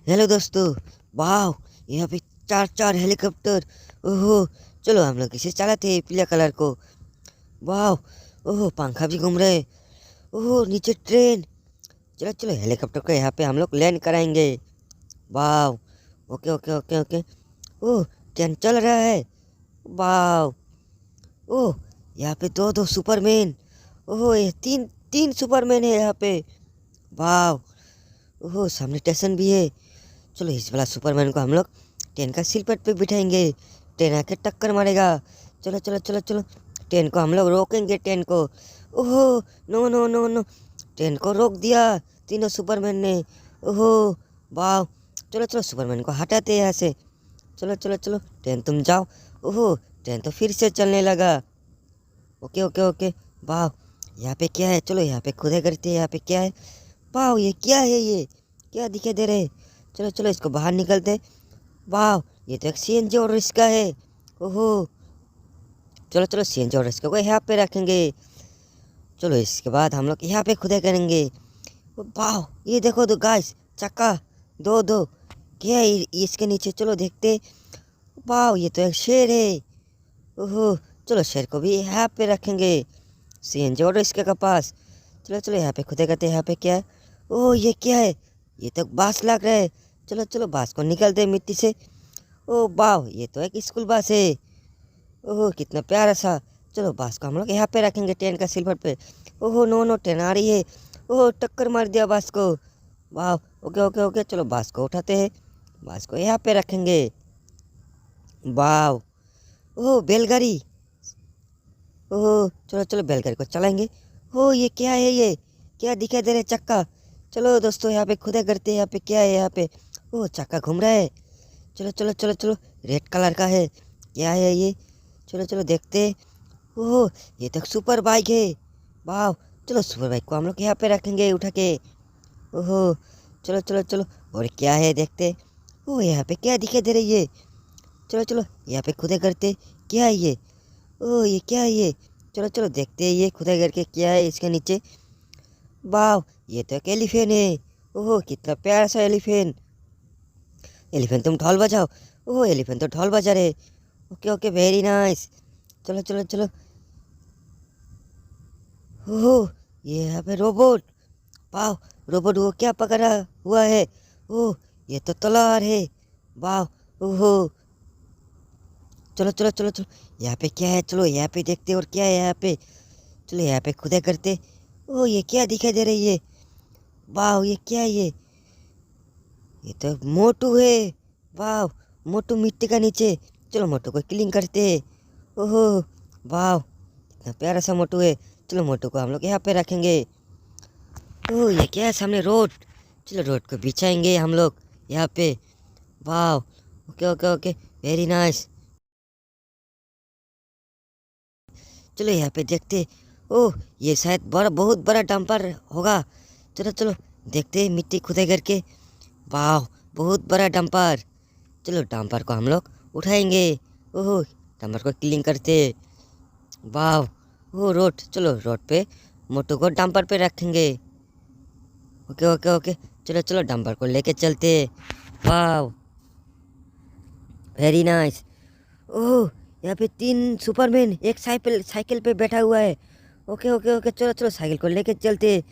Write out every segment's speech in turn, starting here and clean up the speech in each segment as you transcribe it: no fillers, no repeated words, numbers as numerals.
Hello दोस्तों। वाह, यहाँ पे चार चार हेलीकॉप्टर। ओहो, चलो हम लोग इसे चलाते हैं पीला कलर को। वाह, ओहो पंखा भी घूम रहे। ओहो नीचे ट्रेन। चलो चलो हेलीकॉप्टर को यहाँ पे हम लोग लैंड कराएंगे। वाह, ओके ओके ओके ओके। ओह, ट्रेन चल रहा है। वाह, ओह यहाँ पे दो दो सुपरमैन। ओहो ये तीन तीन सुपरमैन है यहाँ पे। वाह, ओहो सामने स्टेशन भी है। चलो इस वाला सुपरमैन को हम लोग ट्रेन का सिलपट पे बिठाएंगे। ट्रेन आके टक्कर मारेगा। चलो चलो चलो चलो, ट्रेन को हम लोग रोकेंगे ट्रेन को। ओहो, no no no no, train को रोक दिया तीनों सुपरमैन ने। ओहो, वाह, चलो चलो सुपरमैन को हटाते हैं यहाँ से। चलो चलो चलो, ट्रेन तुम जाओ। ओहो, ट्रेन तो फिर से चलने लगा। Okay okay okay. वाह, यहाँ पे क्या है? चलो यहाँ पे खुदाई करते हैं। यहाँ पे क्या है? वाह, ये क्या है? ये क्या दिखाई दे रहे? चलो चलो इसको बाहर निकलते। वाह, ये तो एक सीएनजी और इसका है। ओहो, चलो चलो सीएनजी और इसका को यहाँ पे रखेंगे। चलो इसके बाद हम लोग यहाँ पे खुदाई करेंगे। वाह, ये देखो दो गाइस, चक्का दो दो। क्या है इसके नीचे? चलो देखते। वाह, ये तो एक शेर है। ओहो, चलो शेर को भी यहाँ पे रखेंगे सीएनजी और इसके का पास। चलो चलो यहाँ पे खुदाई करते। यहाँ पे क्या है? ओह, ये क्या है? ये तो बांस लग रहा है। चलो चलो बांस को निकालते हैं मिट्टी से। ओह वाह, ये तो एक स्कूल बस है। ओह कितना प्यारा सा। चलो बांस को हम लोग यहाँ पे रखेंगे ट्रेन का सिल्वर पे। ओहो नो नो, ट्रेन आ रही है। ओह टक्कर मार दिया बांस को। वाह, ओके ओके ओके। चलो बांस को उठाते हैं, बांस को यहाँ पे रखेंगे। वाह, ओह बैलगाड़ी। ओह चलो चलो बैलगाड़ी को चलाएंगे। ओह ये क्या है? ये क्या दिखाई दे रहा है? चक्का। चलो दोस्तों यहाँ पे खुदा करते हैं। यहाँ पे क्या है? यहाँ पे ओह चक्का घूम रहा है। चलो चलो चलो चलो, रेड कलर का है। क्या है ये? चलो चलो देखते। ओह, ये तो सुपर बाइक है। वाह, चलो सुपर बाइक को हम लोग यहाँ पे रखेंगे उठा के। ओहो, चलो चलो चलो, और क्या है देखते। ओह यहाँ पे क्या दिखाई दे रही है? चलो चलो यहाँ पे खुदाई करते। क्या है ये? ओह ये क्या है ये? चलो चलो देखते हैं ये खुदाई करके क्या है इसके नीचे। वाह, ये तो एक एलिफेंट है। ओह कितना प्यारा सा एलिफेंट। एलिफेंट तुम ढोल बजाओ। ओह एलिफेंट तो ढोल बजा रहे। Okay okay, very nice. चलो चलो चलो। ओह, ये यहाँ पे रोबोट। वाह, रोबोट वो क्या पकड़ा हुआ है? ओह, ये तो तलवार है। वाह, ओहो, चलो चलो चलो चलो, यहाँ पे क्या है? चलो यहाँ पे देखते और क्या है यहाँ पे। चलो यहाँ पे खुदाई करते। ओह ये क्या दिखाई दे रही है? वाह, ये क्या है ये तो मोटू है। वाह, मोटू मिट्टी का नीचे। चलो मोटू को क्लीन करते। ओहो, वाह, इतना प्यारा सा मोटू है। चलो मोटू को हम लोग यहाँ पे रखेंगे। ओह ये क्या है? सामने रोड। चलो रोड को बिछाएंगे हम लोग यहाँ पे। वाह, okay okay okay, very nice. चलो यहाँ पे देखते। ओह ये शायद बड़ा बहुत बड़ा डंपर होगा। चलो चलो देखते हैं मिट्टी खुदाई करके। वाह, बहुत बड़ा डंपर। चलो डंपर को हम लोग उठाएंगे। ओह डंपर को क्लीन करते। वाह, वो रोड। चलो रोड पे मोटू को डंपर पे रखेंगे। ओके ओके ओके, चलो चलो डंपर को लेके चलते। वाह, वेरी नाइस। ओह यहाँ पे तीन सुपरमैन एक साइकिल साइकिल पे बैठा हुआ है। ओके ओके ओके, चलो चलो साइकिल को लेके चलते।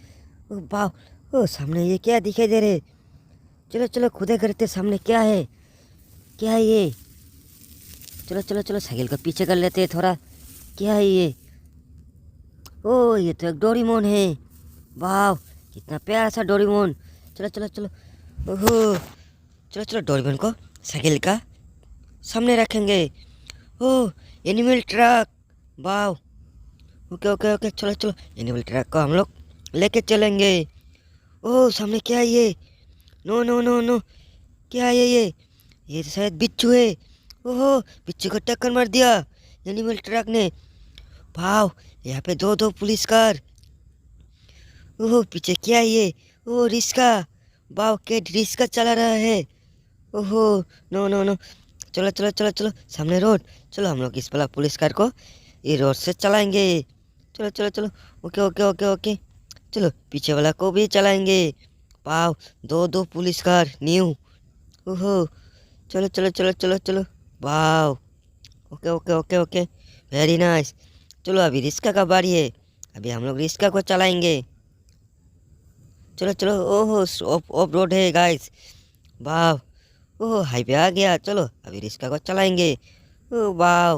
ओह वाह, ओह सामने ये क्या दिखाई दे रहे? चलो चलो खुदे करते सामने क्या है? क्या है ये? चलो चलो चलो साइकिल को पीछे कर लेते हैं थोड़ा। क्या है ये? ओह ये तो एक डोरीमोन है। वाह, कितना प्यारा सा डोरीमोन। चलो चलो चलो। ओहो, चलो चलो डोरीमोन को साइकिल का सामने रखेंगे। ओह एनिमल ट्रक। वाह, ओके ओके ओके, चलो चलो एनिमल ट्रक को हम लोग लेके चलेंगे। ओह सामने क्या है ये? नो नो नो नो, क्या है ये तो शायद बिच्छू है। ओहो, बिच्छू को टक्कर मार दिया एनिमल ट्रक ने। वाह, यहाँ पे दो दो पुलिस कार। ओह पीछे क्या है ये? ओह रिस्का। वाह, के रिस्का चला रहा है। ओहो, नो नो नो, चलो चलो चलो चलो सामने रोड। चलो हम लोग इस वाला पुलिस कार को ये रोड से चलाएंगे। चलो चलो चलो, ओके ओके ओके ओके, चलो पीछे वाला को भी चलाएंगे। वाह, दो दो पुलिस कार न्यू। ओहो, चलो चलो चलो चलो चलो। वाह, okay okay okay okay, very nice. चलो अभी रिस्का का बारी है, अभी हम लोग रिस्का को चलाएंगे। चलो चलो, ओहो ऑफ ऑफ रोड है गाइस। वाह, ओह हाईवे आ गया। चलो अभी रिस्का को चलाएंगे। ओह वाह,